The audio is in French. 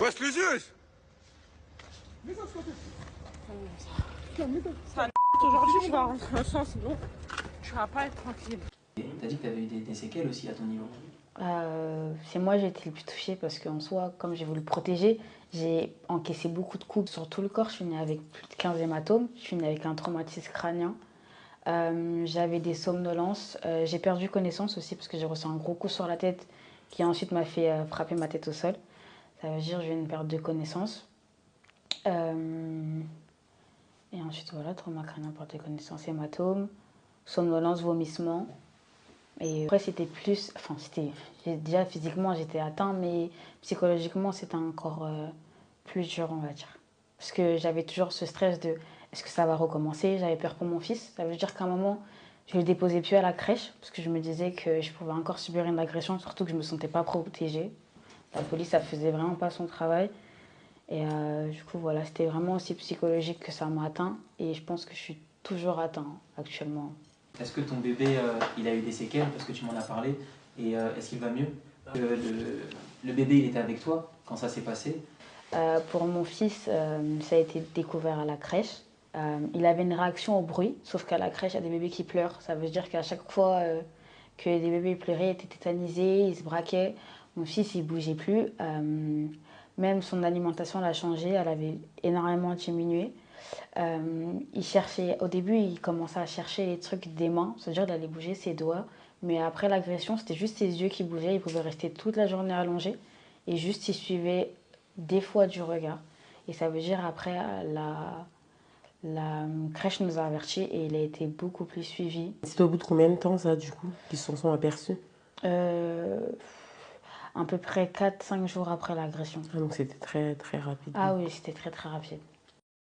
Baisse les yeux. Ça aujourd'hui, je vais rentrer au sens, sinon tu vas pas être tranquille. T'as dit que t'avais eu des séquelles aussi à ton niveau. C'est moi j'ai été le plus touchée parce qu'en soi, comme j'ai voulu le protéger, j'ai encaissé beaucoup de coups sur tout le corps. Je suis née avec plus de 15 hématomes, je suis née avec un traumatisme crânien. J'avais des somnolences, j'ai perdu connaissance aussi parce que j'ai reçu un gros coup sur la tête qui ensuite m'a fait frapper ma tête au sol. Ça veut dire que j'ai eu une perte de connaissance. Et ensuite voilà, trauma crânien, perte de connaissance, hématome, somnolence, vomissement. Et après c'était plus, enfin c'était, déjà physiquement j'étais atteinte, mais psychologiquement c'était encore plus dur on va dire. Parce que j'avais toujours ce stress de est-ce que ça va recommencer, j'avais peur pour mon fils. Ça veut dire qu'à un moment je le déposais plus à la crèche parce que je me disais que je pouvais encore subir une agression, surtout que je me sentais pas protégée. La police ça faisait vraiment pas son travail. Et du coup voilà, c'était vraiment aussi psychologique que ça m'a atteint et je pense que je suis toujours atteinte actuellement. Est-ce que ton bébé, il a eu des séquelles parce que tu m'en as parlé et est-ce qu'il va mieux? Le bébé, il était avec toi quand ça s'est passé? Pour mon fils, ça a été découvert à la crèche. Il avait une réaction au bruit, sauf qu'à la crèche, il y a des bébés qui pleurent. Ça veut dire qu'à chaque fois que des bébés pleuraient, ils étaient tétanisés, ils se braquaient. Mon fils, il ne bougeait plus. Même son alimentation, elle a changé, elle avait énormément diminué. Il cherchait, au début, il commençait à chercher les trucs des mains, c'est-à-dire d'aller bouger ses doigts. Mais après l'agression, c'était juste ses yeux qui bougeaient. Il pouvait rester toute la journée allongé et juste il suivait des fois du regard. Et ça veut dire après, la crèche nous a avertis et il a été beaucoup plus suivi. C'était au bout de combien de temps ça du coup qu'ils s'en sont aperçus? À peu près 4-5 jours après l'agression. Ah, donc c'était très très rapide. Ah oui, c'était très très rapide.